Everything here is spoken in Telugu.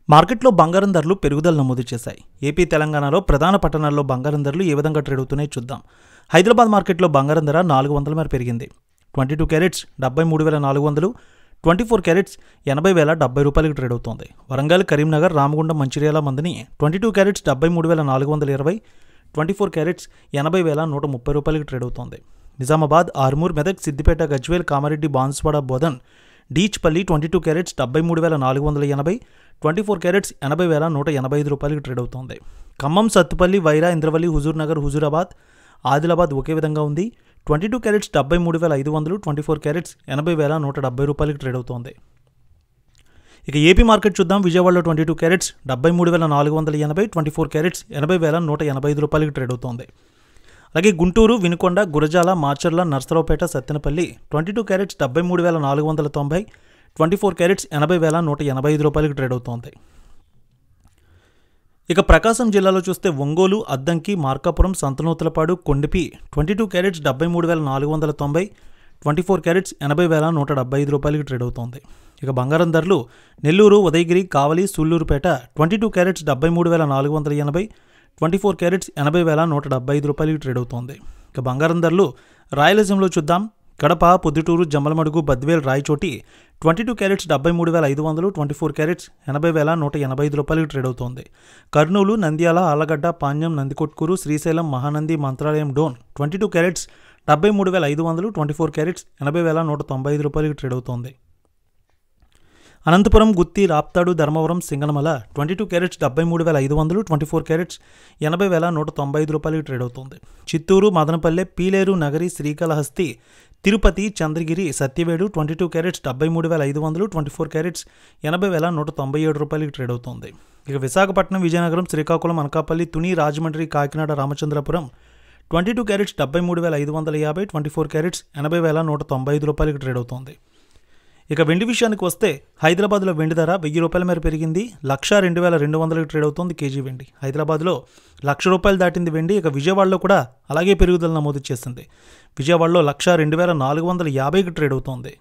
మార్కెట్లో బంగారం ధరలు పెరుగుదల నమోదు చేశాయి. ఏపీ, తెలంగాణలో ప్రధాన పట్టణాల్లో బంగారం ధరలు ఏ విధంగా ట్రేడ్ అవుతున్నాయో చూద్దాం. హైదరాబాద్ మార్కెట్లో బంగారం ధర 400 మేర పెరిగింది. 22 క్యారెట్స్ 73,400, 24 క్యారెట్స్ 80,070 రూపాయలకు ట్రేడ్ అవుతోంది. వరంగల్, కరీంనగర్, రామగుండం, మంచిర్యాల మందని 22 క్యారెట్స్ 73,420, 24 క్యారెట్స్ 80,130 రూపాయలకు ట్రేడ్ అవుతోంది. నిజామాబాద్, ఆర్మూర్, మెదక్, సిద్దిపేట, గజ్వేల్, కామారెడ్డి, బాన్స్వాడ, బోధన్, డీచ్పల్లి 22 క్యారెట్స్ 73,480, 24 క్యారెట్స్ 80,185 రూపాయలకు ట్రేడ్ అవుతోంది. ఖమ్మం, సత్తుపల్లి, వైరా, ఇంద్రవల్లి, హుజూర్ నగర్, హుజూరాబాద్, ఆదిలాబాద్ ఒకే విధంగా ఉంది. 22 క్యారెట్స్ 73,500, 24 క్యారెట్స్ 80,170 రూపాయలకు ట్రేడ్ అవుతోంది. ఇక ఏపీ మార్కెట్ చూద్దాం. విజయవాడలో 22 క్యారెట్స్ 73,480, 24 క్యారెట్స్ 80,185 రూపాయలకు ట్రేడ్ అవుతోంది. అలాగే గుంటూరు, వినుకొండ, గురజాల, మాచర్ల, నర్సరావుపేట, సత్తెనపల్లి 22 క్యారెట్స్ 73,490, 24 క్యారెట్స్ 80,185 రూపాయలకు ట్రేడ్ అవుతోంది. ఇక ప్రకాశం జిల్లాలో చూస్తే ఒంగోలు, అద్దంకి, మార్కాపురం, సంతనూతలపాడు, కొండిపి 22 క్యారెట్స్ 73,490, 24 క్యారెట్స్ 80,175 రూపాయలకు ట్రేడ్ అవుతోంది. ఇక బంగారం ధరలు నెల్లూరు, ఉదయగిరి, కావలి, సూళ్లూరుపేట 22 క్యారెట్స్ 73,480, 24 క్యారెట్స్ 80,175 రూపాయలకు ట్రేడ్ అవుతోంది. ఇక బంగారం ధరలు రాయలసీమలో చూద్దాం. కడప, పొద్దుటూరు, జమ్మలమడుగు, బద్వేల్, రాయచోటి 22 క్యారెట్స్ 73,500, 24 క్యారెట్స్ 80,185 రూపాయలకు ట్రేడ్ అవుతోంది. కర్నూలు, నంద్యాల, ఆలగడ్డ, పాణ్యం, నందికొట్కూరు, శ్రీశైలం, మహానంది, మంత్రాలయం, డోన్ 22 క్యారెట్స్ 73,500, 24 క్యారెట్స్ 80,195 రూపాయలకు ట్రేడ్ అవుతోంది. అనంతపురం, గుత్తి, రాప్తాడు, ధర్మవరం, సింగనమల 22 క్యారెట్స్ 73,500, 24 క్యారెట్స్ 80,195 రూపాయలకు ట్రేడ్ అవుతుంది. చిత్తూరు, మదనపల్లె, పీలేరు, నగరి, శ్రీకాళహస్తి, తిరుపతి, చంద్రగిరి, సత్యవేడు 22 క్యారెట్స్ 73,500, 24 క్యారెట్స్ 80,197 రూపాయలకు ట్రేడ్ అవుతుంది. ఇక విశాఖపట్నం, విజయనగరం, శ్రీకాకుళం, అనకాపల్లి, తుని, రాజమండ్రి, కాకినాడ, రామచంద్రపురం 22 క్యారెట్స్ 73,550, 24 క్యారెట్స్ 80,195 రూపాయలకు ట్రేడ్ అవుతుంది. ఇక వెండి విషయానికి వస్తే హైదరాబాద్లో వెండి ధర 1,000 రూపాయల మేర పెరిగింది. 102,200కి ట్రేడ్ అవుతుంది కేజీ వెండి. హైదరాబాద్లో 1,00,000 రూపాయలు దాటింది వెండి. ఇక విజయవాడలో కూడా అలాగే పెరుగుదల నమోదు చేసింది. విజయవాడలో 102,450కి ట్రేడ్ అవుతోంది.